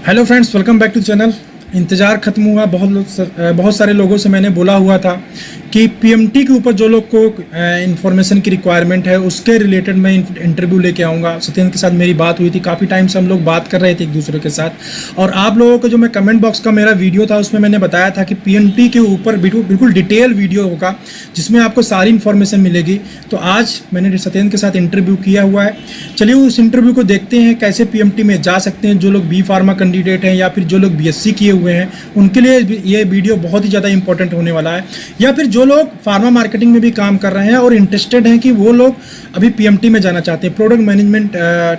Hello friends, welcome back to channel. इंतज़ार खत्म हुआ। बहुत सारे लोगों से मैंने बोला हुआ था कि पीएमटी के ऊपर जो लोग को इन्फॉर्मेशन की रिक्वायरमेंट है उसके रिलेटेड मैं इंटरव्यू लेके आऊँगा। सत्येंद्र के साथ मेरी बात हुई थी, काफ़ी टाइम से हम लोग बात कर रहे थे एक दूसरे के साथ। और आप लोगों को जो मैं कमेंट बॉक्स का मेरा वीडियो था उसमें मैंने बताया था कि पीएमटी के ऊपर बिल्कुल डिटेल वीडियो होगा जिसमें आपको सारी इन्फॉर्मेशन मिलेगी। तो आज मैंने सत्येंद्र के साथ इंटरव्यू किया हुआ है। चलिए उस इंटरव्यू को देखते हैं, कैसे पीएमटी में जा सकते हैं जो लोग बी फार्मा कैंडिडेट हैं या फिर जो लोग बीएससी किए हुए हैं, उनके लिए ये वीडियो बहुत ही ज़्यादा इंपॉर्टेंट होने वाला है। या फिर जो लोग फार्मा मार्केटिंग में भी काम कर रहे हैं और इंटरेस्टेड हैं कि वो लोग अभी पीएमटी में जाना चाहते हैं, प्रोडक्ट मैनेजमेंट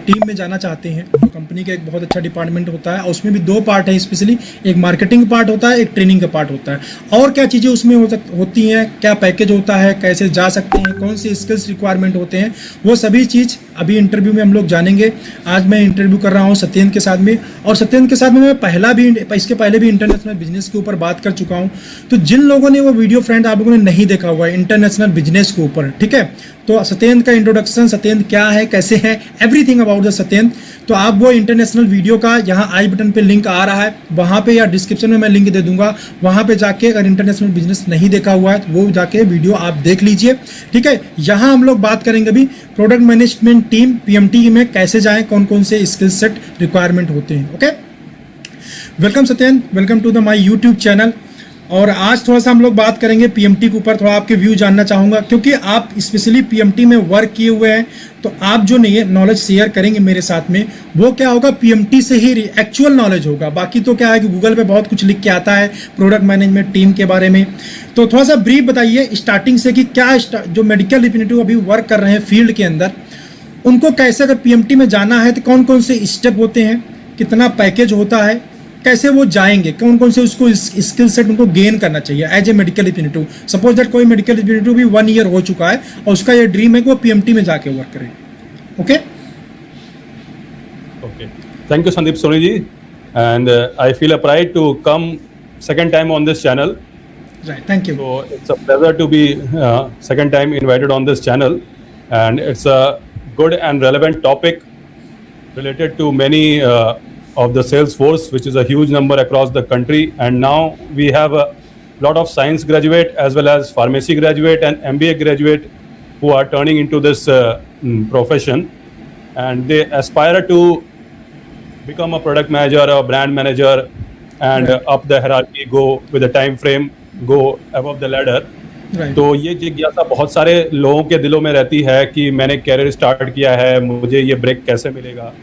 टीम में जाना चाहते हैं। कंपनी का एक बहुत अच्छा डिपार्टमेंट होता है, उसमें भी दो पार्ट है स्पेशली, एक मार्केटिंग पार्ट होता है, एक ट्रेनिंग का पार्ट होता है। और क्या चीज़ें उसमें होती हैं, क्या पैकेज होता है, कैसे जा सकते हैं, कौन से स्किल्स रिक्वायरमेंट होते हैं, वो सभी चीज़ अभी इंटरव्यू में हम लोग जानेंगे। आज मैं इंटरव्यू कर रहा हूँ सत्येंद्र के साथ में, और सत्येंद्र के साथ में मैं इसके पहले भी इंटरनेशनल बिजनेस के ऊपर बात कर चुका हूँ। तो जिन लोगों ने वो वीडियो फ्रेंड आप लोगों ने नहीं देखा हुआ है इंटरनेशनल बिजनेस के ऊपर, ठीक है, तो सत्येंद्र का इंट्रोडक्शन, सत्येंद्र क्या है, कैसे है, एवरीथिंग अबाउट द सत्येंद्र, तो आप वो इंटरनेशनल वीडियो का यहाँ आई बटन पे लिंक आ रहा है, वहाँ पे या डिस्क्रिप्शन में मैं लिंक दे दूंगा, वहाँ पे जाके अगर इंटरनेशनल बिजनेस नहीं देखा हुआ है तो वो जाके वीडियो आप देख लीजिए, ठीक है। यहाँ हम लोग बात करेंगे अभी प्रोडक्ट मैनेजमेंट टीम पीएमटी में कैसे जाएं, कौन कौन से स्किल सेट रिक्वायरमेंट होते हैं। Okay, welcome Satyendra, welcome to the my YouTube channel. और आज थोड़ा सा हम लोग बात करेंगे पीएमटी के ऊपर, थोड़ा आपके व्यू जानना चाहूँगा क्योंकि आप स्पेशली पीएमटी में वर्क किए हुए हैं। तो आप जो नॉलेज शेयर करेंगे मेरे साथ में वो क्या होगा, पीएमटी से ही एक्चुअल नॉलेज होगा। बाकी तो क्या है कि गूगल पे बहुत कुछ लिख के आता है प्रोडक्ट मैनेजमेंट टीम के बारे में। तो थोड़ा सा ब्रीफ बताइए स्टार्टिंग से कि क्या जो मेडिकल रिप्रेजेंटेटिव अभी वर्क कर रहे हैं फील्ड के अंदर, उनको कैसे अगर पीएमटी में जाना है तो कौन कौन से स्टेप होते हैं, कितना पैकेज होता है, कैसे वो जाएंगे, कौन कौन से उसको स्किल सेट उनको गेन करना चाहिए as a medical representative. Suppose that कोई मेडिकल रिप्रेजेंटेटिव भी 1 ईयर हो चुका है और उसका ये ड्रीम है कि वो पीएमटी में जाके वर्क करे। Okay okay, thank you Sandeep Soni ji, and I feel a pride to come second time on this channel. Right, thank you. So it's a pleasure to be second time invited on this channel, and it's a good and relevant topic related to many of the sales force, which is a huge number across the country. And now we have a lot of science graduate as well as pharmacy graduate and MBA graduate who are turning into this profession, and they aspire to become a product manager or brand manager and up the hierarchy, go with the time frame, go above the ladder. तो ये जिज्ञासा बहुत सारे लोगों के दिलों में रहती है कि मैंने कैरियर स्टार्ट किया है, मुझे ये ब्रेक कैसे मिलेगा।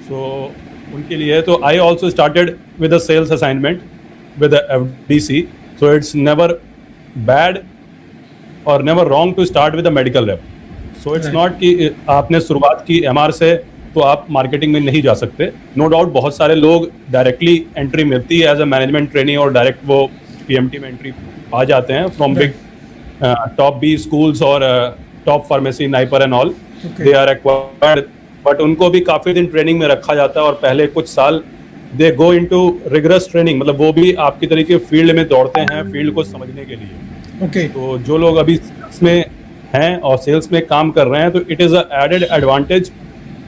सो उनके लिए तो I also started with a sales assignment with FDC, so it's never bad और never wrong to start with a medical rep. So it's not कि आपने शुरुआत की MR से तो आप मार्केटिंग में नहीं जा सकते। नो डाउट बहुत सारे लोग डायरेक्टली एंट्री मिलती है एज अ मैनेजमेंट ट्रेनी और डायरेक्ट वो पीएमटी में एंट्री आ जाते हैं from big top B schools और top pharmacy NIPER and all, they are acquired, but उनको भी काफ़ी दिन ट्रेनिंग में रखा जाता है और पहले कुछ साल दे गो इनटू रिगरस ट्रेनिंग, मतलब वो भी आपकी तरीके फील्ड में दौड़ते हैं फील्ड को समझने के लिए। ओके, तो जो लोग अभी सेल्स में हैं और सेल्स में काम कर रहे हैं तो it is a added advantage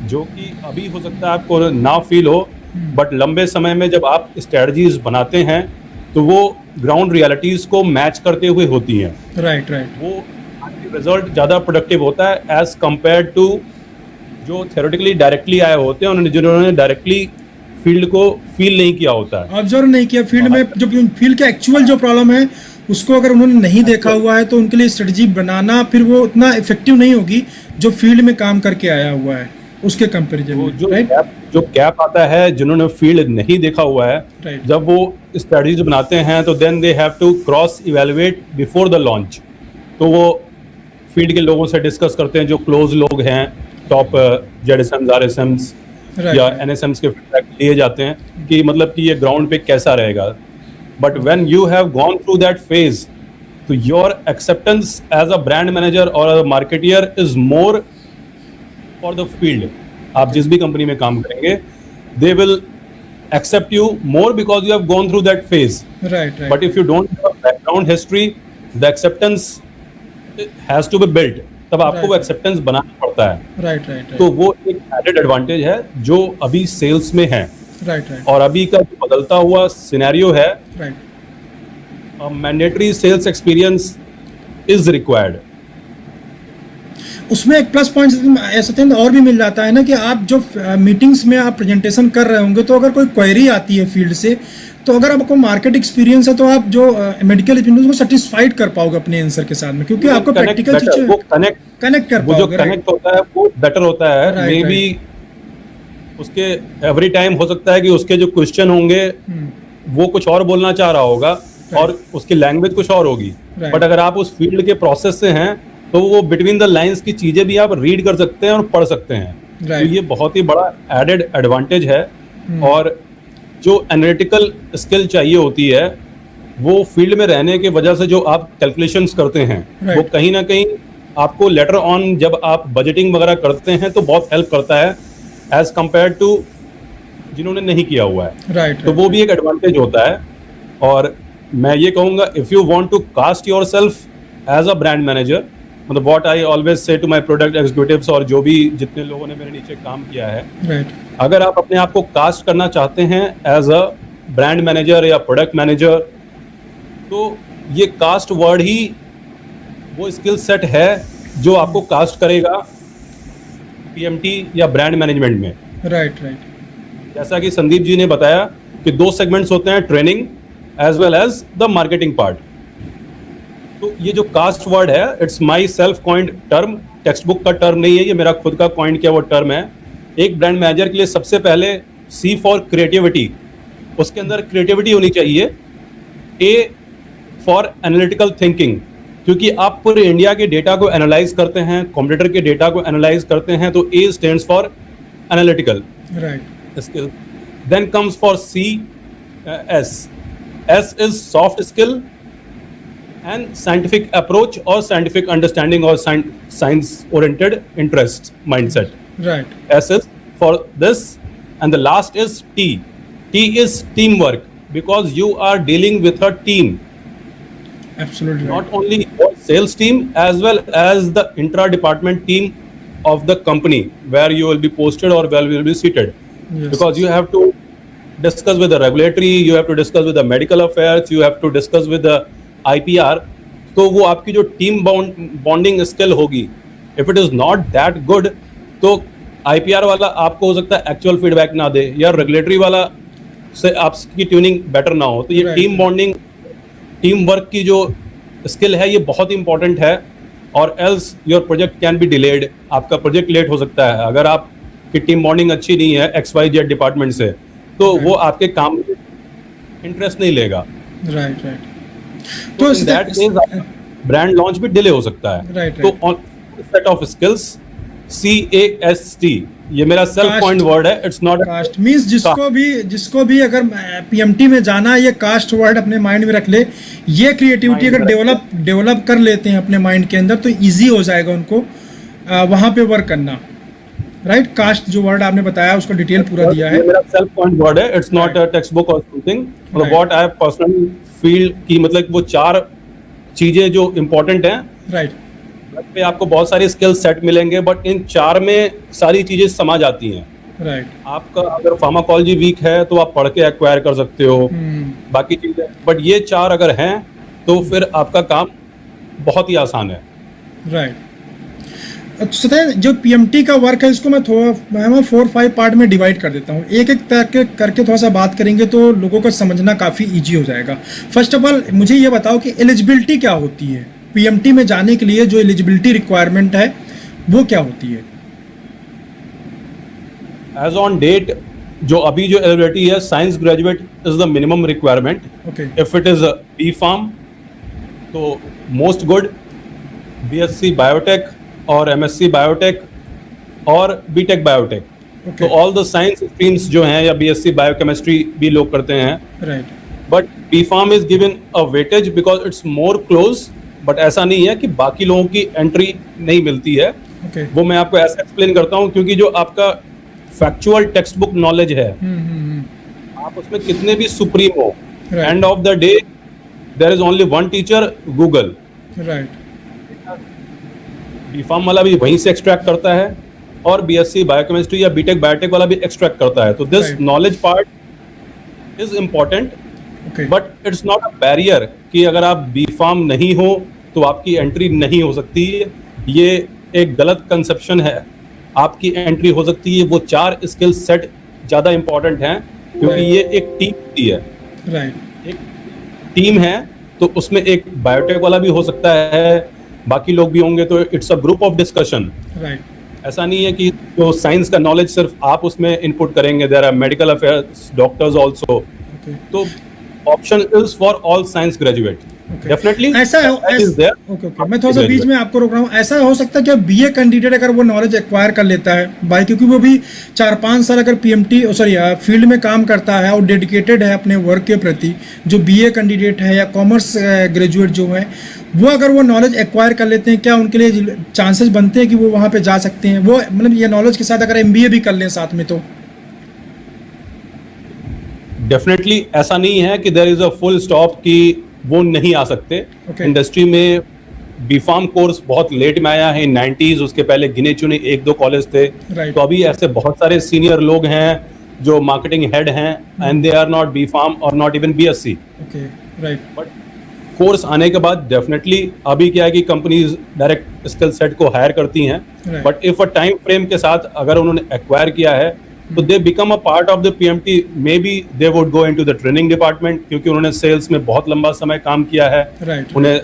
जो कि अभी हो सकता है आपको ना फील हो, बट लंबे समय में जब आप स्ट्रेटजीज बनाते हैं तो वो ग्राउंड रियलिटीज को मैच करते हुए होती हैं। राइट, वो रिजल्ट ज़्यादा प्रोडक्टिव होता है एज कंपेयर टू जो थ्योरेटिकली डायरेक्टली आए होते हैं, जिन्होंने डायरेक्टली फील्ड को फील नहीं किया होता है, ऑब्जर्व नहीं किया फील्ड में, जो फील्ड के एक्चुअल जो प्रॉब्लम है उसको अगर उन्होंने नहीं देखा हुआ है तो उनके लिए स्ट्रेटजी बनाना फिर वो उतना इफेक्टिव नहीं होगी जो फील्ड में काम करके आया हुआ है उसके कंपैरिजन में। जो गैप आता है जिन्होंने फील्ड नहीं देखा हुआ है, जब वो स्ट्रेटजीज बनाते हैं तो then they have to cross evaluate before the launch. तो वो फील्ड के लोगों से डिस्कस करते हैं जो क्लोज लोग हैं, टॉप जेडएसएम्स आरएसएम्स या एनएसएम्स के फीडबैक लिए जाते हैं कि मतलब कि ये ग्राउंड पे कैसा रहेगा। But when you have gone through that phase, तो your acceptance as a brand manager और a marketeer is more for the field. आप जिस भी कंपनी में काम करेंगे they will accept you more because you have gone through that phase. Right. But if you don't have a background history, the acceptance has to be built. तब आपको वो acceptance बनाना पड़ता है। राइट। तो वो एक एडेड एडवांटेज है जो अभी सेल्स में है। राइट राइट और अभी का जो बदलता हुआ सिनेरियो है, right mandatory sales experience is required. उसमें एक प्लस पॉइंट ऐसा थे और भी मिल जाता है ना कि आप जो मीटिंग्स में आप प्रेजेंटेशन कर रहे होंगे तो अगर कोई क्वेरी आती है फील्ड से, तो अगर आपको मार्केट एक्सपीरियंस है तो आप जो मेडिकल एक्सपीरियंस को सेटिस्फाइड कर पाओगे अपने आंसर के साथ में, क्योंकि आपको प्रैक्टिकल चीजें वो कनेक्ट कर वो जो पाओगे। कनेक्ट होता है वो बेटर होता है। Right, मे बी उसके एवरी टाइम हो सकता है कि उसके जो क्वेश्चन होंगे वो कुछ और बोलना चाह रहा होगा और उसकी लैंग्वेज कुछ और होगी, Right. बट अगर आप उस फील्ड के प्रोसेस से हैं तो वो बिटवीन द लाइंस की चीजें भी आप रीड कर सकते हैं और पढ़ सकते हैं। Right. तो ये बहुत ही बड़ा एडेड एडवांटेज है। और जो एनालिटिकल स्किल चाहिए होती है वो फील्ड में रहने की वजह से जो आप कैलकुलेशंस करते हैं Right. वो कहीं ना कहीं आपको लेटर ऑन जब आप बजटिंग वगैरह करते हैं तो बहुत हेल्प करता है एज कंपेयर टू जिन्होंने नहीं किया हुआ है। राइट तो वो भी एक एडवांटेज होता है। और मैं ये कहूँगा, if you want to cast yourself as a brand manager, मतलब what I always say to my product executives और जो भी जितने लोगों ने मेरे नीचे काम किया है, राइट अगर आप अपने आप को कास्ट करना चाहते हैं एज अ ब्रांड मैनेजर या प्रोडक्ट मैनेजर, तो ये कास्ट वर्ड ही वो स्किल सेट है जो आपको कास्ट करेगा पीएमटी या ब्रांड मैनेजमेंट में। राइट राइट जैसा कि संदीप जी ने बताया कि 2 सेगमेंट्स होते हैं, training as well as the marketing part. तो ये जो कास्ट वर्ड है, it's my self coined term, text book का टर्म नहीं है, ये मेरा खुद का कॉइंड किया वो टर्म है। एक ब्रांड मैनेजर के लिए सबसे पहले सी फॉर क्रिएटिविटी, उसके अंदर क्रिएटिविटी होनी चाहिए। ए फॉर एनालिटिकल थिंकिंग, क्योंकि आप पूरे इंडिया के डेटा को एनालाइज करते हैं, कंप्यूटर के डेटा को एनालाइज करते हैं, तो ए stands for analytical right skill. Then comes for C, S. S is soft skill and scientific approach or scientific understanding or science oriented interest mindset. Right S is for this, and the last is T. T is teamwork, because you are dealing with a team, absolutely not only your sales team as well as the intra department team of the company where you will be posted or where you will be seated. Because you have to discuss with the regulatory, you have to discuss with the medical affairs, you have to discuss with the IPR. तो वो आपकी जो team bonding skill होगी, if it is not that good, तो IPR वाला आपको हो सकता है एक्चुअल फीडबैक ना दे, या रेगुलेटरी वाला से आपकी ट्यूनिंग बेटर ना हो। तो ये Right. Team bonding, team work की जो स्किल है ये बहुत इंपॉर्टेंट है, और else your project can be delayed, आपका प्रोजेक्ट लेट हो सकता है अगर आपकी टीम बॉन्डिंग अच्छी नहीं है XYZ डिपार्टमेंट से, तो वो आपके काम में इंटरेस्ट नहीं लेगा। राइट राइट तो in that case brand launch भी डिले हो सकता है। Right, तो on set of skills CAST, ये मेरा सेल्फ Cast. पॉइंट वर्ड है, इट्स नॉट कास्ट मीन्स जिसको भी अगर पीएमटी में जाना है, ये कास्ट वर्ड अपने माइंड में रख ले। ये क्रिएटिविटी Mind अगर में रख डेवलप कर लेते हैं अपने माइंड के अंदर, तो इजी हो जाएगा उनको वहां पे वर्क करना। राइट कास्ट जो वर्ड आपने बताया उसका डिटेल पूरा दिया है। ये मेरा सेल्फ पॉइंट वर्ड है, it's not a text book और समथिंग। मतलब Right. What I personally feel की, मतलब वो 4 चीजें जो इंपॉर्टेंट हैं, राइट पे आपको बहुत सारे स्किल सेट मिलेंगे, बट इन 4 में सारी चीजें समा जाती हैं। राइट आपका अगर फार्माकोलॉजी वीक है तो आप पढ़ के एक्वायर कर सकते हो बाकी चीजें, बट ये 4 अगर हैं तो फिर आपका काम बहुत ही आसान है। राइट सत्य, जो पीएमटी का वर्क है इसको मैं 4-5 पार्ट में डिवाइड कर देता हूँ। एक एक करके थोड़ा सा बात करेंगे तो लोगों को समझना काफ़ी इजी हो जाएगा। फर्स्ट ऑफ ऑल मुझे ये बताओ कि एलिजिबिलिटी क्या होती है पीएमटी में जाने के लिए, जो एलिजिबिलिटी रिक्वायरमेंट है वो क्या होती है? एज ऑन डेट जो अभी जो एलिजिबिलिटी है, science graduate is the minimum requirement. Okay if it is B pharm तो मोस्ट गुड, BSc बायोटेक और MSc बायोटेक और बीटेक बायोटेक। ओके तो ऑल द साइंस स्ट्रीम्स जो हैं, या BSc बायोकेमिस्ट्री भी लोग करते हैं, right but B pharm is given a weightage because it's more close. बट ऐसा नहीं है कि बाकी लोगों की एंट्री नहीं मिलती है। ओके वो मैं आपको ऐसे एक्सप्लेन करता हूँ, क्योंकि जो आपका फैक्चुअल टेक्स्ट बुक नॉलेज है, आप उसमें कितने भी सुप्रीम हो, Right. End of the day there is only one teacher, Google. Right B pharm वाला भी वहीं से एक्सट्रैक्ट करता है, और बीएससी बायोकेमिस्ट्री या बीटेक बायोटेक वाला भी एक्सट्रैक्ट करता है। तो this Right. Knowledge part is important, okay but it's not a barrier कि अगर आप बी फार्म नहीं हो तो आपकी एंट्री नहीं हो सकती। ये एक गलत कंसेप्शन है। आपकी एंट्री हो सकती है। वो 4 स्किल सेट ज़्यादा इंपॉर्टेंट हैं, क्योंकि ये एक टीम होती है। राइट एक टीम है तो उसमें एक बायोटेक वाला भी हो सकता है, बाकी लोग भी होंगे, तो it's a group of discussion. Right ऐसा नहीं है कि जो साइंस का नॉलेज सिर्फ आप उसमें इनपुट करेंगे। There are medical affairs doctors also. Okay तो option is for all science graduate. Definitely ऐसा इज देयर। ओके ओके मैं थोड़ा सा बीच में आपको रोक रहा हूँ। ऐसा हो सकता है कि बीए कैंडिडेट अगर वो नॉलेज एक्वायर कर लेता है भाई, क्योंकि वो भी 4-5 साल अगर पीएमटी सॉरी फील्ड में काम करता है और डेडिकेटेड है अपने वर्क के प्रति, जो बीए कैंडिडेट है या कॉमर्स ग्रेजुएट जो है, वो अगर वो नॉलेज एक्वायर कर लेते हैं, क्या उनके लिए चांसेस बनते हैं कि वो वहाँ पे जा सकते हैं? वो मतलब ये नॉलेज के साथ अगर एमबीए भी कर लें साथ में तो? डेफिनेटली ऐसा नहीं है कि there is a full stop कि वो नहीं आ सकते। Okay. इंडस्ट्री में बीफार्म कोर्स बहुत लेट में आया है, 90s। उसके पहले गिने चुने 1-2 कॉलेज थे। Right. तो अभी ऐसे बहुत सारे सीनियर लोग हैं जो मार्केटिंग हेड हैं, एंड दे आर नॉट बीफार्म और not even BSc. Okay right but course आने के बाद डेफिनेटली अभी क्या है कि कंपनीज डायरेक्ट स्किल सेट को हायर करती हैं। Right. But if a time frame के साथ अगर उन्होंने एक्वायर किया है तो they become a part of the PMT. May be they would go into the training department, क्योंकि उन्होंने सेल्स में बहुत लंबा समय काम किया है। राइट उन्हें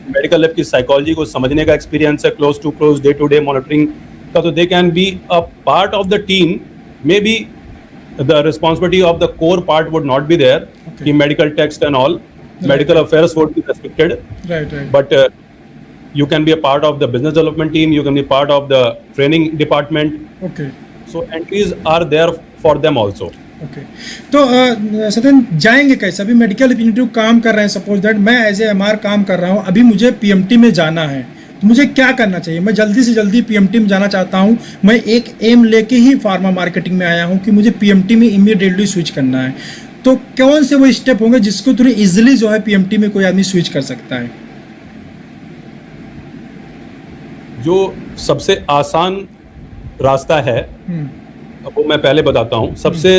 मेडिकल लैब की साइकोलॉजी को समझने का एक्सपीरियंस है, close to close day to day monitoring का। तो they can be a part of the team. May be the responsibility of the core part would not be there, Okay. कि medical text and all medical affairs would be restricted, right right but you can be a part of the business development team, you can be part of the training department, okay so entries are there for them also. Okay तो सदन जाएंगे कैसे? अभी medical representative काम कर रहे हैं, suppose that मैं एज ए एमआर काम कर रहा हूँ, अभी मुझे पीएमटी में जाना है, तो मुझे क्या करना चाहिए? मैं जल्दी से जल्दी पीएमटी में जाना चाहता हूँ। मैं एक एम लेके ही फार्मा मार्केटिंग में आया हूँ कि मुझे पीएमटी में इमीडिएटली स्विच करना है, तो कौन से वो स्टेप होंगे जिसको थोड़ी इजीली जो है पीएमटी में कोई आदमी स्विच कर सकता है? जो सबसे आसान रास्ता है वो मैं पहले बताता हूँ। सबसे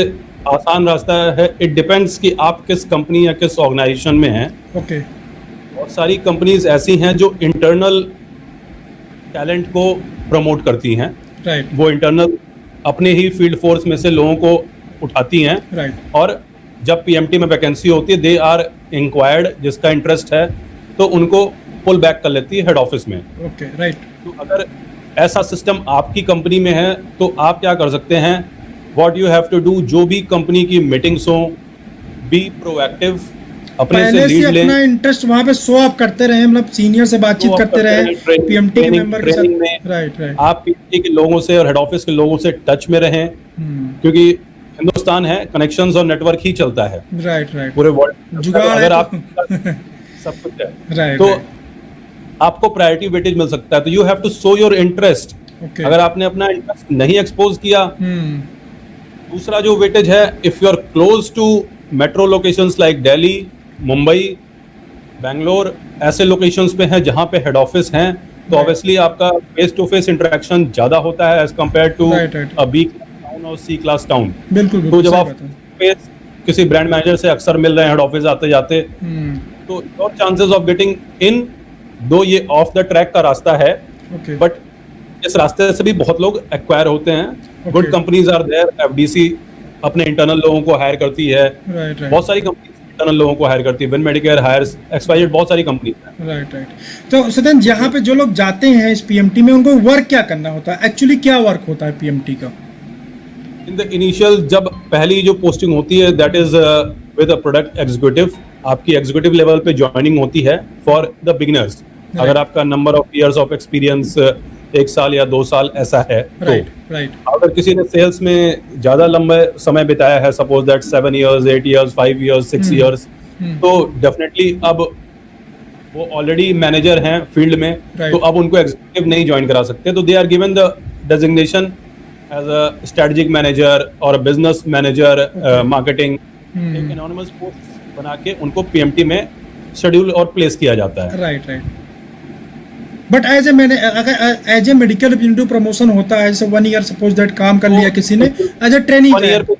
आसान रास्ता है, इट डिपेंड्स कि आप किस कंपनी या किस ऑर्गेनाइजेशन में हैं। ओके बहुत सारी कंपनीज ऐसी हैं जो इंटरनल टैलेंट को प्रमोट करती हैं। राइट वो इंटरनल अपने ही फील्ड फोर्स में से लोगों को उठाती हैं, राइट और जब पीएमटी में वैकेंसी होती है दे आर इंक्वायर्ड, जिसका इंटरेस्ट है तो उनको पुल बैक कर लेती है हेड ऑफिस में। ओके राइट तो अगर ऐसा सिस्टम आपकी कंपनी में है तो आप क्या कर सकते हैं, what you have to do, जो भी कंपनी की मीटिंग्स हो, बी प्रोएक्टिव, अपने पहले से से लीड अपना लें। इंटरेस्ट वहाँ पे शो अप करते रहे, मतलब सीनियर से बातचीत Show up करते करते रहे, रहें, training- पीएमटी के training- मेंबर के training साथ। में राइट राइट आप पीएमटी के लोगों से और हेड ऑफिस के लोगों से टच में रहें, क्योंकि हिंदुस्तान है, कनेक्शंस और नेटवर्क ही चलता है राइट राइट पूरे वर्ल्ड। जुगाड़ है अगर तो- आप सब कुछ है राइट तो आपको प्रायोरिटी वेटेज मिल सकता है। तो you have to show your interest. Okay अगर आपने अपना इंटरेस्ट नहीं एक्सपोज किया, हम्म दूसरा जो वेटेज है, if you are close to metro locations like Delhi, Mumbai, Bangalore, ऐसे लोकेशंस पे हैं जहां पे हेड ऑफिस हैं, तो Right. ऑब्वियसली आपका फेस टू फेस इंटरेक्शन ज्यादा होता है as compare to Right, right. A B town और सी क्लास टाउन। बिल्कुल तो बिल्कुल जब सही आप बात है। फेस किसी ब्रांड मैनेजर से अक्सर मिल रहे हैं हेड ऑफिस आते जाते, हम्म तो your chances of getting in, दो ये ऑफ द ट्रैक का रास्ता है, ओके बट इस रास्ते से भी बहुत लोग एक्वायर होते हैं। Good companies are there, FDC अपने इंटरनल लोगों को हायर करती है, राइट राइट बहुत सारी कंपनी इंटरनल लोगों को हायर करती है, विन मेडिकेयर हायर्स एक्सवाइजेड, बहुत सारी कंपनी है। राइट राइट तो सदन यहाँ पे जो लोग जाते हैं इस पीएमटी में, उनको वर्क क्या करना होता है? एक्चुअली क्या वर्क होता है पीएमटी का? इन द इनिशियल जब पहली जो पोस्टिंग होती है that is with a product executive, आपकी एग्जीक्यूटिव लेवल पे ज्वाइनिंग होती है फॉर द बिगिनर्स। अगर आपका number of years of experience 1 साल या 2 साल ऐसा है, राइट तो राइट अगर किसी ने सेल्स में ज्यादा लंबा समय बिताया है, suppose that 7 years, 8 years, 5 years, 6 years, तो डेफिनेटली अब वो ऑलरेडी मैनेजर हैं फील्ड में, Right. तो अब उनको एग्जीक्यूटिव नहीं ज्वाइन करा सकते, तो they are given the designation as a strategic manager और बिजनेस मैनेजर, मार्केटिंग, एक एनोनिमस पोस्ट बना के उनको पीएमटी में शेड्यूल और प्लेस किया जाता है। Right right but as a मैंने अगर as a medical representative promotion होता है, जैसे 1 ईयर सपोज दैट काम कर लिया किसी ने एज ए ट्रेनी, 1 ईयर पे,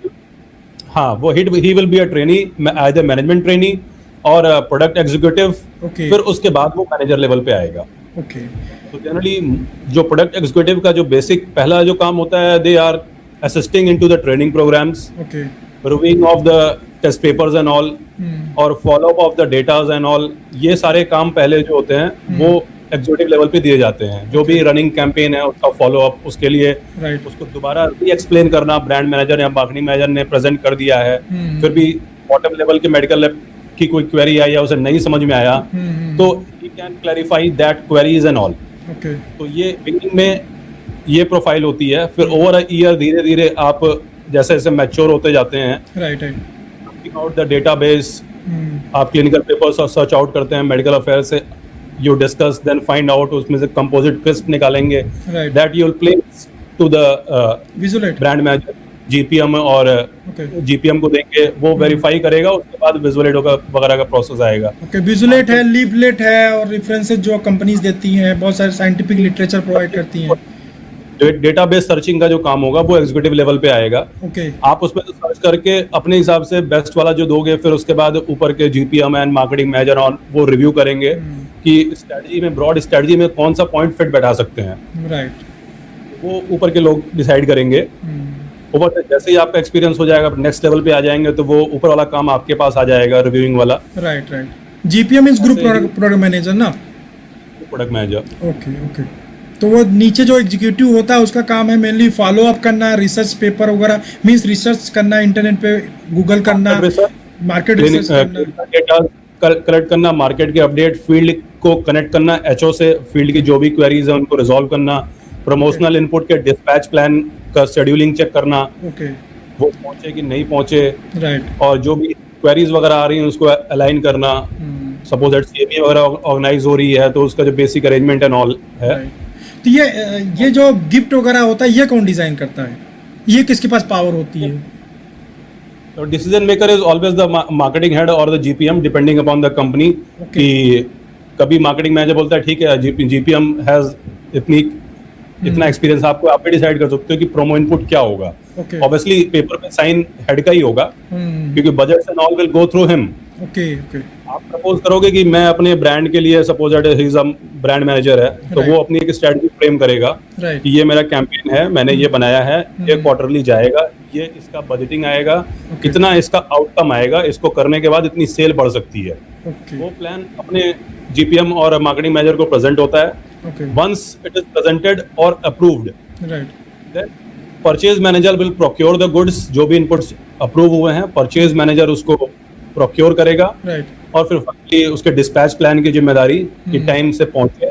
हाँ, वो ही will be a trainee as a management trainee और प्रोडक्ट एग्जीक्यूटिव। Okay. फिर उसके बाद वो मैनेजर लेवल पे आएगा। ओके तो जनरली जो प्रोडक्ट एग्जीक्यूटिव का जो बेसिक पहला जो काम होता है, they are assisting into the training programmes, okay reviewing of the test papers and all, और follow up of the datas and all. ये सारे काम पहले जो होते हैं वो एग्जीक्यूटिव लेवल पे दिए जाते हैं। जो भी रनिंग कैंपेन है उसका फॉलो अप, उसके लिए राइट उसको दोबारा री एक्सप्लेन करना, ब्रांड मैनेजर या मार्केटिंग मैनेजर ने प्रेजेंट कर दिया है, फिर भी बॉटम लेवल के मेडिकल लैब की कोई क्वेरी आई या उसे नहीं समझ में आया तो he can clarify that queries and all. Okay तो ये बिगिनिंग में ये प्रोफाइल होती है। फिर ओवर अ ईयर धीरे धीरे आप जैसे जैसे मैच्योर होते जाते हैं, right right out the database, आप क्लिनिकल पेपर्स और सर्च आउट करते हैं मेडिकल अफेयर से, you discuss then find out, उसमें से कंपोजिट ट्विस्ट निकालेंगे, Right. That you will place to the विजुलेट ब्रांड मैनेजर, जीपीएम, और ओके जीपीएम को देंगे, वो वेरीफाई करेगा, उसके बाद विजुलेट वगैरह का प्रोसेस आएगा। ओके विजुलेट है, लीफलेट है, और रेफरेंसेस जो कंपनीज देती हैं, बहुत सारे साइंटिफिक लिटरेचर प्रोवाइड करती हैं। डेटाबेस सर्चिंग का जो काम होगा वो एग्जीक्यूटिव लेवल पे आएगा। ओके आप उसमें सर्च करके अपने हिसाब से बेस्ट वाला जो दोगे, फिर उसके बाद ऊपर के GPM and marketing manager on वो रिव्यू करेंगे कि स्ट्रेटजी में, ब्रॉड स्ट्रेटजी में कौन सा पॉइंट फिट बैठा सकते हैं, राइट वो ऊपर के लोग डिसाइड करेंगे। ऊपर से जैसे ही आपका एक्सपीरियंस हो जाएगा, नेक्स्ट लेवल पे आ जाएंगे, तो वो ऊपर वाला काम आपके पास आ जाएगा, रिव्यूइंग वाला। Right right GPM is group product manager ना? Product manager. ओके ओके तो वो नीचे जो एग्जीक्यूटिव होता है उसका काम है मेनली फॉलो अप करना, रिसर्च पेपर वगैरह, मींस रिसर्च करना, इंटरनेट पे गूगल करना, मार्केट रिसर्च करना, डेटा कलेक्ट करना, मार्केट के अपडेट, फील्ड को कनेक्ट करना एचओ से, फील्ड की जो भी क्वेरीज है उनको रिजॉल्व करना, प्रमोशनल इनपुट के डिस्पैच प्लान का शेड्यूलिंग चेक करना, ओके वो पहुंचे कि नहीं पहुंचे, राइट और जो भी क्वेरीज वगैरह आ रही हैं उसको अलाइन करना। सपोज दैट सीएमई वगैरह ऑर्गेनाइज हो रही है तो उसका जो बेसिक अरेंजमेंट एंड ऑल है। तो ये जो गिफ्ट वगैरह होता है ये कौन डिजाइन करता है? ये किसके पास पावर होती है? तो decision maker is always the marketing head और the GPM, depending upon the company. कि कभी मार्केटिंग मैनेजर बोलता है ठीक है, जीपीएम हैज इतना एक्सपीरियंस, आपको आप भी डिसाइड कर सकते हो कि प्रोमो इनपुट क्या होगा। ऑब्वियसली पेपर पे साइन हेड का ही होगा क्योंकि budget and all will go through him. Okay okay आप प्रपोज करोगे कि मैं अपने ब्रांड के लिए, suppose that he is a brand manager है, तो वो अपनी एक स्ट्रेटजी फ्रेम करेगा कि ये मेरा कैंपेन है, मैंने ये बनाया है, ये क्वार्टरली जाएगा, ये इसका बजटिंग आएगा, इतना इसका आउटकम आएगा, इसको करने के बाद इतनी सेल बढ़ सकती है। वो प्लान अपने जीपीएम और मार्केटिंग मैनेजर को प्रेजेंट होता है। वंस इट इज प्रेजेंटेड और approved, then purchase manager will procure the goods. जो भी इनपुट्स अप्रूव हुए हैं, परचेज मैनेजर उसको प्रोक्योर करेगा, और फिर फाइनली उसके डिस्पैच प्लान की जिम्मेदारी कि टाइम से पहुंचे,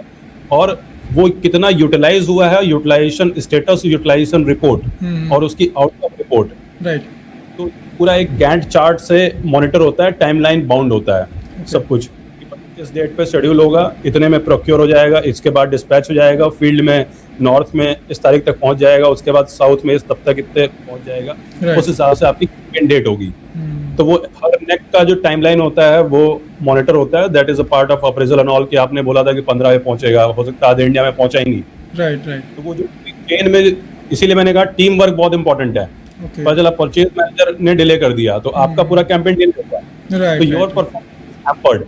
और वो कितना यूटिलाइज हुआ है, यूटिलाइजेशन स्टेटस, यूटिलाइजेशन रिपोर्ट और उसकी आउटकम रिपोर्ट, तो पूरा एक गैंट चार्ट से मॉनिटर होता है, टाइमलाइन बाउंड होता है सब कुछ। इस डेट पे शेड्यूल होगा, इतने में प्रोक्योर हो जाएगा, इसके बाद डिस्पैच हो जाएगा, फील्ड में नॉर्थ में इस तारीख तक पहुंच जाएगा, उसके बाद साउथ में इस तब तक इतने पहुंच जाएगा। उस हिसाब से आपकी कैंपेन डेट होगी। तो वो हर नेक्स्ट का जो टाइमलाइन होता है वो मॉनिटर होता है। That is a part of appraisal and all, कि आपने बोला था कि 15 में पहुंचेगा, हो सकता है आधे इंडिया में पहुंचा ही नहीं। राइट तो वो जो चेन में, इसीलिए मैंने कहा टीम वर्क बहुत इंपॉर्टेंट है। पर चला परचेज मैनेजर ने डिले कर दिया तो आपका पूरा कैंपेन डिले होगा, तो your performance hampered.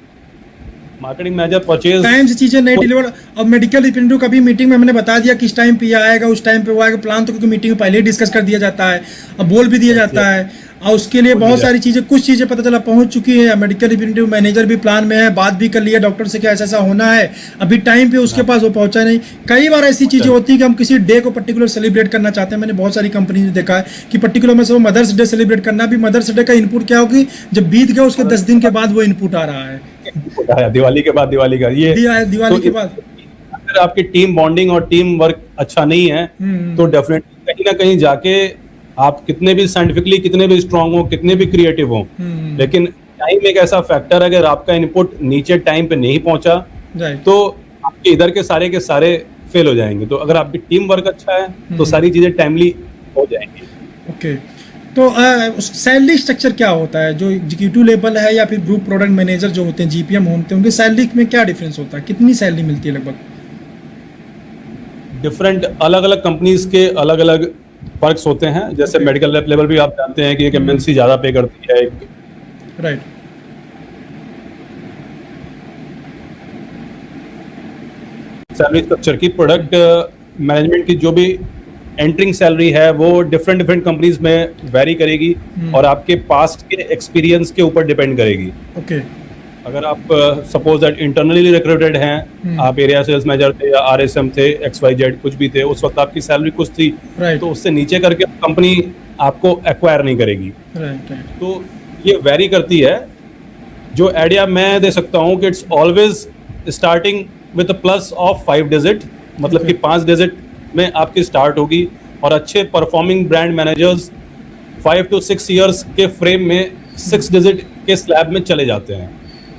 Marketing manager purchase time से चीजें नहीं डिलीवर। अब मेडिकल रिप्रेजेंटेटिव कभी मीटिंग में मैंने बता दिया किस टाइम पे आएगा, उस टाइम पे वो आएगा, प्लान तो क्योंकि मीटिंग में पहले ही डिस्कस कर दिया जाता है, अब बोल भी दिया जाता है, और उसके लिए बहुत सारी चीजें, कुछ चीजें पता चला पहुंच चुकी है, मेडिकल रिप्रेजेंटेटिव मैनेजर भी प्लान में है, बात भी कर लिया डॉक्टर से कि ऐसा ऐसा होना है, अभी टाइम पे उसके पास वो पहुंचा नहीं। कई बार ऐसी चीजें होती है कि हम किसी डे को पर्टिकुलर सेलिब्रेट करना चाहते हैं। मैंने बहुत सारी कंपनी में देखा है कि पर्टिकुलर में से मदर्स डे सेलिब्रेट करना, भी मदर्स डे का इनपुट क्या होगी, जब बीत गया उसके 10 दिन के बाद वो इनपुट आ रहा है, दिवाली के बाद, दिवाली का ये दिवाली के बाद। अगर आपकी टीम बॉन्डिंग और टीम वर्क अच्छा नहीं है तो डेफिनेटली कहीं ना कहीं जाके आप कितने भी साइंटिफिकली, कितने भी स्ट्रांग हो, कितने भी क्रिएटिव हो, लेकिन टाइम एक ऐसा फैक्टर, अगर आपका इनपुट नीचे टाइम पे नहीं पहुंचा तो आपके इधर के सारे फेल हो जाएंगे। तो अगर आपकी टीम वर्क अच्छा है तो सारी चीजें टाइमली हो जाएंगी। ओके तो सैलरी स्ट्रक्चर क्या होता है, जो एग्जीक्यूटिव लेवल है या फिर ग्रुप प्रोडक्ट मैनेजर जो होते हैं, जीपीएम होते हैं, उनके सैलरी में क्या डिफरेंस होता है, कितनी सैलरी मिलती है लगभग? डिफरेंट अलग अलग कंपनीज के अलग अलग पर्क्स होते हैं। जैसे मेडिकल लेवल भी आप जानते हैं कि एक एमएनसी ज़्यादा पे करती है, एक राइट। सैलरी स्ट्रक्चर की, प्रोडक्ट मैनेजमेंट की जो भी एंटरिंग सैलरी है वो डिफरेंट कंपनीज में वेरी करेगी और आपके पास्ट के एक्सपीरियंस के ऊपर डिपेंड करेगी। ओके। अगर आप सपोज दैट इंटरनली रिक्रूटेड हैं, आप एरिया सेल्स मैनेजर थे या आरएसएम थे, XYZ कुछ भी थे, उस वक्त आपकी सैलरी कुछ थी, तो उससे नीचे करके कंपनी आपको एक्वायर नहीं करेगी। तो ये वेरी करती है। जो आइडिया मैं दे सकता हूँ कि it's always starting with a plus of 5 digit, मतलब कि 5 डिजिट में आपकी स्टार्ट होगी और अच्छे performing brand managers 5 to 6 years के फ्रेम में 6 डिजिट के स्लैब में चले जाते हैं।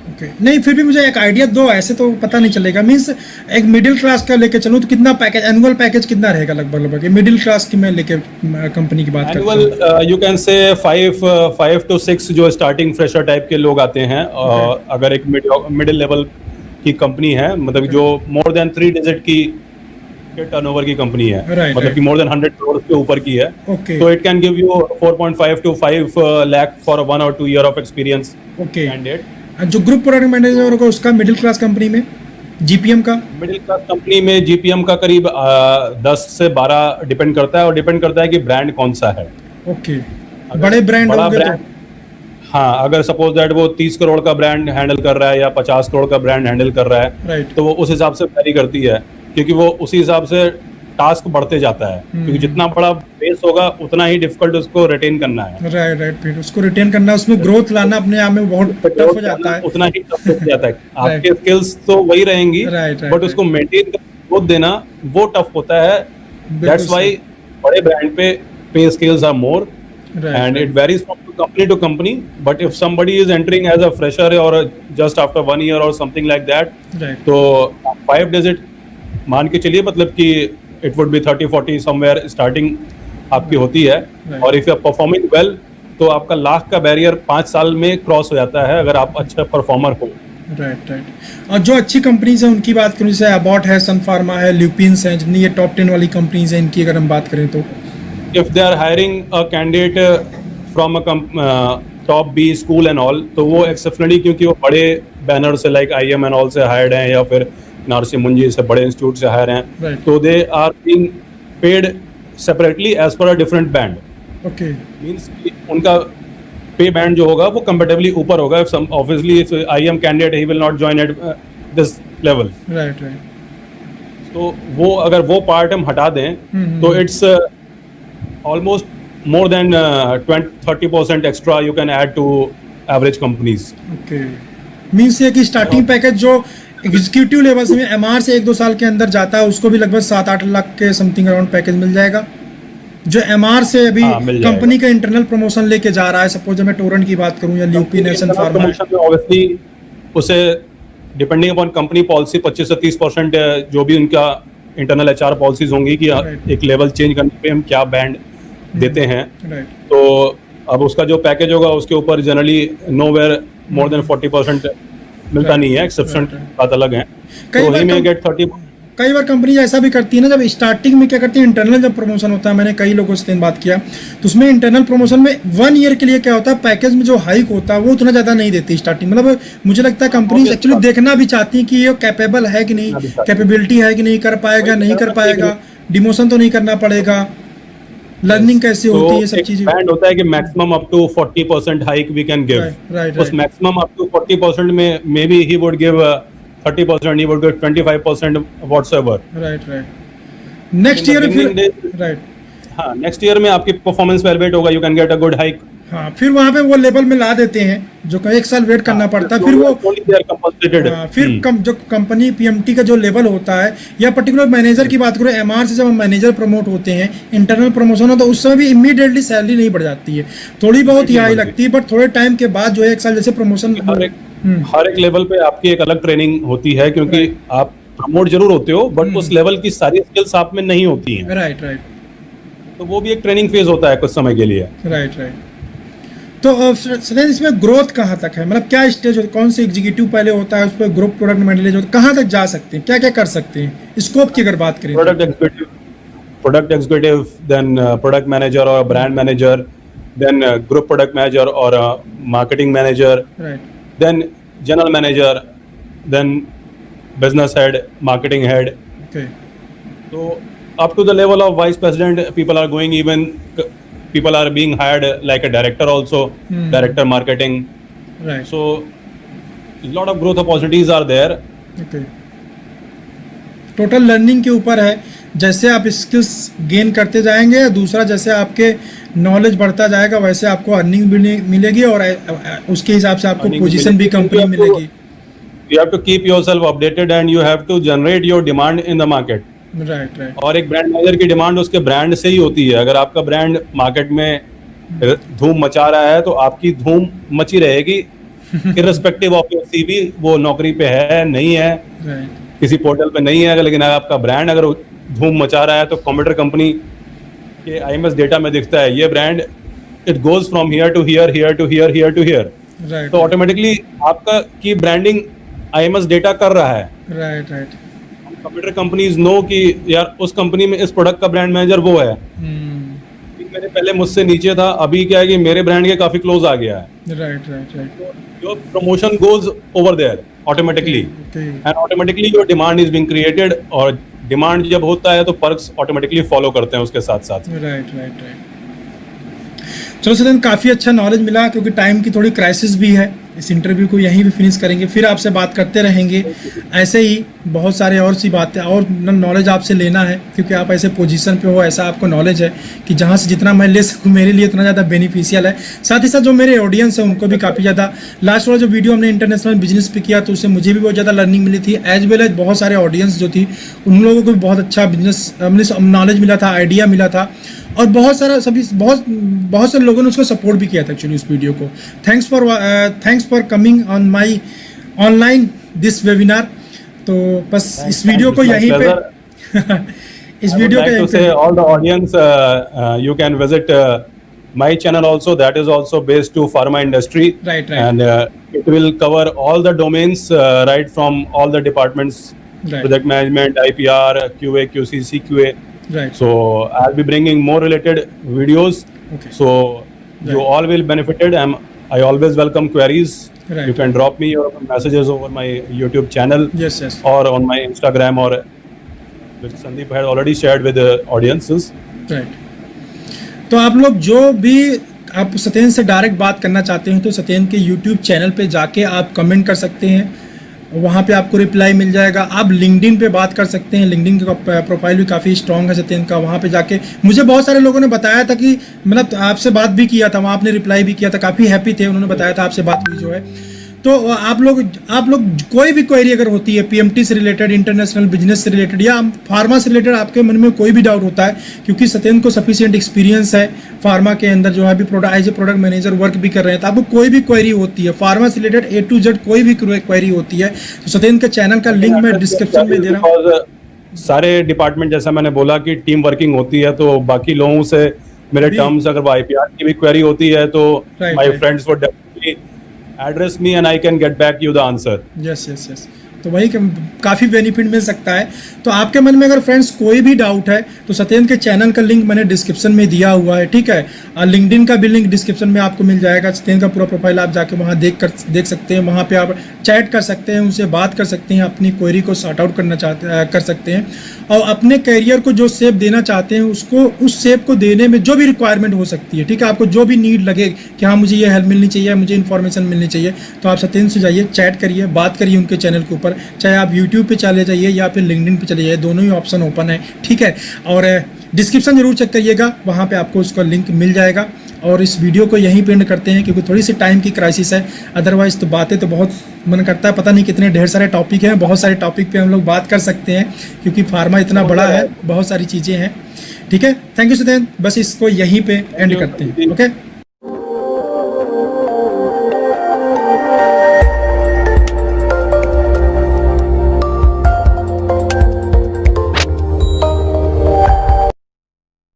ओके। नहीं, फिर भी मुझे एक आइडिया दो, ऐसे तो पता नहीं चलेगा। मींस एक मिडिल क्लास का लेके चलूँ तो कितना पैकेज, एनुअल पैकेज कितना रहेगा लगभग? मिडिल क्लास की मैं लेके कंपनी की बात करता हूँ। Annual you can say 5 to 6 जो स्टार्टिंग फ्रेशर टाइप के लोग आते हैं। अगर एक मिडिल लेवल की कंपनी है, मतलब जो मोर देन 3 डिजिट की टर्नओवर की कंपनी है, मतलब कि मोर देन 100 करोड़ के ऊपर की है, तो it can give you 4.5 to 5 lakh for 1 or 2 year of experience candidate. जो ग्रुप प्रोडक्ट मैनेजर होगा उसका मिडिल क्लास कंपनी में, जीपीएम का मिडिल क्लास कंपनी में जीपीएम का करीब 10 से 12 डिपेंड करता है, और डिपेंड करता है कि ब्रांड कौन सा है। ओके। बड़े ब्रांड होंगे तो हाँ, अगर सपोज दैट वो 30 करोड़ का ब्रांड हैंडल कर रहा है या 50 करोड़ का ब्रांड हैंडल कर रहा है, तो वो उस हिसाब से वैरी करती है, क्योंकि वो उसी हिसाब से टास्क बढ़ते जाता है, क्योंकि जितना बड़ा बेस होगा उतना ही डिफिकल्ट उसको रिटेन करना है। राइट। फिर उसको रिटेन करना, उसमें ग्रोथ लाना अपने आप में बहुत टफ हो जाता है, उतना ही टफ हो जाता है। आपके स्किल्स तो वही रहेंगी, बट उसको मेंटेन कर ग्रोथ देना वो टफ होता है। दैट्स व्हाई बड़े ब्रांड पे pay scales are more and it varies from company to company, but if somebody is entering as a fresher or just after 1 year or something like that, तो 5 digit मान के चलिए, मतलब कि it would be 30-40 somewhere starting आपकी होती है, और if you are performing well तो आपका लाख का बैरियर 5 साल में क्रॉस हो जाता है अगर आप अच्छा परफॉर्मर हो। राइट। और जो अच्छी कंपनीज हैं उनकी बात करूँ, जैसे अबॉट है, सन फार्मा है, ल्यूपिन्स है, जितनी ये टॉप 10 वाली कंपनीज हैं, इनकी अगर हम बात करें तो if they are hiring a candidate from a top B school and all, तो वो exceptionally, क्योंकि वो बड़े बैनर से लाइक IIM and all से हायर्ड हैं या फिर नारसी मुंजी से बड़े इंस्टीट्यूट से हायर हैं, तो they are being paid separately as per a different band. Okay. Means कि उनका पे बैंड जो होगा वो comparatively ऊपर होगा। Obviously if IIM candidate he will not join at this level. Right. तो वो अगर वो पार्ट हम हटा दें तो it's almost more than 20-30% extra you can add to average companies. Okay. Means ये कि स्टार्टिंग पैकेज जो एग्जीक्यूटिव लेवल से MR से 1-2 साल के अंदर जाता है उसको भी लगभग 7-8 लाख के समथिंग अराउंड पैकेज मिल जाएगा। जो MR से अभी कंपनी का इंटरनल प्रमोशन लेके जा रहा है, सपोज मैं टोरेंट की बात करूं या ल्यूपिन, सन फार्मा, ऑब्वियसली उसे डिपेंडिंग अपॉन कंपनी पॉलिसी 25 से 30% जो भी उनका इंटरनल HR पॉलिसीज होंगी कि एक लेवल चेंज करने पे हम क्या बैंड देते हैं, तो अब उसका जो पैकेज होगा उसके ऊपर जनरली नोवेयर मोर देन 40% मिलता नहीं है, एक्सेप्शन बात अलग है। तो ही में गेट 30। कई बार कंपनी ऐसा भी करती है ना, जब स्टार्टिंग में क्या करती है, इंटरनल जब प्रमोशन होता है, मैंने कई लोगों से बात किया तो उसमें इंटरनल प्रमोशन में 1 ईयर के लिए क्या होता है, पैकेज में जो हाइक होता है वो उतना ज़्यादा नहीं देती स्टार्टिंग। मतलब मुझे लगता है कंपनी एक्चुअली देखना भी चाहती है कि ये कैपेबल है कि नहीं, कैपेबिलिटी है कि नहीं, कर पाएगा नहीं कर पाएगा, डिमोशन तो नहीं करना पड़ेगा, लर्निंग कैसे होती है, सब चीजें। बैंड होता है कि maximum up to 40% hike we can give. उस मैक्सिमम अप टू 40% में may be he would give 30%, he would give 25% whatsoever. Right. Next year फिर हाँ, नेक्स्ट ईयर में आपकी परफॉर्मेंस वेलवेट होगा, you can get a good hike. हाँ, फिर वहाँ पे वो लेवल में ला देते हैं जो 1 साल वेट करना पड़ता है, फिर वो फिर जो कंपनी PMT का जो लेवल होता है, या पर्टिकुलर मैनेजर की बात करो, MR से जब हम मैनेजर प्रमोट होते हैं, इंटरनल प्रमोशन हो, तो उस समय भी इमीडिएटली सैलरी नहीं बढ़ जाती है, थोड़ी बहुत ही हाई लगती है, बट थोड़े टाइम के बाद जो है 1 साल जैसे प्रमोशन हर एक लेवल पे आपकी एक अलग ट्रेनिंग होती है, क्योंकि आप प्रमोट जरूर होते हो बट उस लेवल की सारी स्किल्स आप में नहीं होती हैं। राइट। तो वो भी एक ट्रेनिंग फेज होता है कुछ समय के लिए। राइट। तो सर इसमें ग्रोथ कहाँ तक है, मतलब क्या स्टेज होता है, कौन से एग्जीक्यूटिव पहले होता है, उस पर ग्रुप प्रोडक्ट मैनेजर होता है, कहाँ तक जा सकते हैं, क्या क्या कर सकते हैं, स्कोप की अगर बात करें Product executive, then product manager or brand manager, then group product manager or marketing manager, right then general manager, then business head, marketing head. Okay So up to the level of vice president, people are going, even people are being hired like a director also, director marketing. Right So a lot of growth opportunities are there. Okay total learning के ऊपर है, जैसे आप skills gain करते जाएंगे, दूसरा जैसे आपके नॉलेज बढ़ता जाएगा वैसे आपको अर्निंग भी मिलेगी और उसके हिसाब से आपको Earning पोजीशन भी मिलेगी, कंपनी क्योंकि आपको- मिलेगी। You have to keep yourself updated and you have to generate your demand in the market. Right right और एक ब्रांड मैनेजर की डिमांड उसके ब्रांड से ही होती है। अगर आपका ब्रांड मार्केट में धूम मचा रहा है तो आपकी धूम मची रहेगी, इर्रेस्पेक्टिव ऑफ योर सीवी, वो नौकरी पे है नहीं है, राइट किसी पोर्टल पे नहीं है, लेकिन अगर आपका ब्रांड अगर धूम मचा रहा है तो कंप्यूटर कंपनी के आईएमएस डेटा में दिखता है ये brand, it goes from here to here, here to here, here to here, right तो ऑटोमेटिकली आपका की ब्रांडिंग आईएमएस डेटा कर रहा है। Right right computer companies know कि यार उस कंपनी में इस प्रोडक्ट का ब्रांड मैनेजर वो है, मेरे पहले मुझसे नीचे था, अभी क्या है कि मेरे ब्रांड के काफी क्लोज आ गया है, right right right your promotion goes over there automatically okay and automatically your demand is being created, और डिमांड जब होता है तो पर्क्स ऑटोमेटिकली फॉलो करते हैं उसके साथ साथ। राइट राइट राइट चलो सर, काफ़ी अच्छा नॉलेज मिला, क्योंकि टाइम की थोड़ी क्राइसिस भी है, इस इंटरव्यू को यहीं भी फिनिश करेंगे, फिर आपसे बात करते रहेंगे, ऐसे ही बहुत सारे और सी बातें और नॉलेज आपसे लेना है, क्योंकि आप ऐसे पोजीशन पे हो, ऐसा आपको नॉलेज है कि जहाँ से जितना मैं ले सकूँ मेरे लिए उतना ज़्यादा बेनिफिशियल है। साथ ही साथ जो मेरे ऑडियंस है उनको भी काफ़ी ज़्यादा, लास्ट वाला जो वीडियो हमने इंटरनेशनल बिजनेस पे किया तो उससे मुझे भी बहुत ज़्यादा लर्निंग मिली थी, एज वेल एज बहुत सारे ऑडियंस जो थी उन लोगों को भी बहुत अच्छा बिजनेस नॉलेज मिला था, आइडिया मिला था, और बहुत सारे लोगों ने उसको सपोर्ट भी किया था एक्चुअली उस वीडियो को। Thanks for coming on my online this webinar. तो बस इस वीडियो को यहीं पे इस वीडियो को यहीं पे all the audience you can visit my channel also, that is also based to pharma industry, right and it will cover all the domains, right from all the departments, right project management, IPR, QA, QC, CQA. right So I'll be bringing more related videos, okay so you Right. all will benefited. I always welcome queries. Right. You can drop me your messages over my YouTube channel yes yes or on my Instagram, or which Sandeep had already shared with the audiences. Right तो आप लोग जो भी आप सत्येंद्र से direct बात करना चाहते हैं तो सत्येंद्र के यूट्यूब चैनल पे जाके आप कमेंट कर सकते हैं, वहाँ पे आपको रिप्लाई मिल जाएगा। आप लिंक्डइन पे बात कर सकते हैं, लिंक्डइन का प्रोफाइल भी काफ़ी स्ट्रॉन्ग है सत्येंद्र का, वहाँ पे जाके मुझे बहुत सारे लोगों ने बताया था कि मतलब आपसे बात भी किया था, वहाँ आपने रिप्लाई भी किया था, काफ़ी हैप्पी थे, उन्होंने बताया था आपसे बात हुई जो है। तो आप लोग कोई भी क्वेरी अगर होती है पीएमटी से रिलेटेड, इंटरनेशनल बिजनेस से रिलेटेड या फार्मा से रिलेटेड, आपके मन में कोई भी डाउट होता है, क्योंकि सत्येंद्र को सफिशिएंट एक्सपीरियंस है फार्मा के अंदर, जो है अभी as a product manager work भी कर रहे हैं, तो आपको कोई भी क्वेरी होती है फार्मा से रिलेटेड A to Z कोई भी क्वेरी होती है तो सत्येंद्र के चैनल का लिंक मैं डिस्क्रिप्शन में दे रहा हूँ। Because सारे डिपार्टमेंट, जैसा मैंने बोला कि टीम वर्किंग होती है, तो बाकी लोगों से मेरे टर्म्स, अगर IPR की भी क्वेरी होती है तो Right, my right. Friends would definitely address me and I can get back you the answer. Yes yes yes तो वही काफ़ी बेनिफिट मिल सकता है। तो आपके मन में अगर फ्रेंड्स कोई भी डाउट है तो सत्येंद्र के चैनल का लिंक मैंने डिस्क्रिप्शन में दिया हुआ है, ठीक है, और लिंक्डइन का भी लिंक डिस्क्रिप्शन में आपको मिल जाएगा। सत्येंद्र का पूरा प्रोफाइल आप जाके वहाँ देख सकते हैं, वहाँ पे आप चैट कर सकते हैं, उनसे बात कर सकते हैं, अपनी क्वेरी को सॉर्ट आउट कर सकते हैं, और अपने करियर को जो शेप देना चाहते हैं उसको उस शेप को देने में जो भी रिक्वायरमेंट हो सकती है, ठीक है, आपको जो भी नीड लगे कि हाँ मुझे ये हेल्प मिलनी चाहिए, मुझे इन्फॉर्मेशन मिलनी चाहिए, तो आप सत्येंद्र से जाइए, चैट करिए, बात करिए उनके चैनल के ऊपर, चाहे आप यूट्यूब पे चले जाइए या फिर लिंक्डइन पे चले जाइए, दोनों ही ऑप्शन ओपन है, ठीक है। और डिस्क्रिप्शन जरूर चेक करिएगा, वहाँ पे आपको उसका लिंक मिल जाएगा। और इस वीडियो को यहीं पे एंड करते हैं क्योंकि थोड़ी सी टाइम की क्राइसिस है, अदरवाइज तो बातें तो बहुत मन करता है, पता नहीं कितने ढेर सारे टॉपिक हैं, बहुत सारे टॉपिक पे हम लोग बात कर सकते हैं क्योंकि फार्मा इतना बड़ा है, बहुत सारी चीज़ें हैं, ठीक है। थैंक यू सत्येंद्र, बस इसको यहीं पे एंड करते हैं, ओके।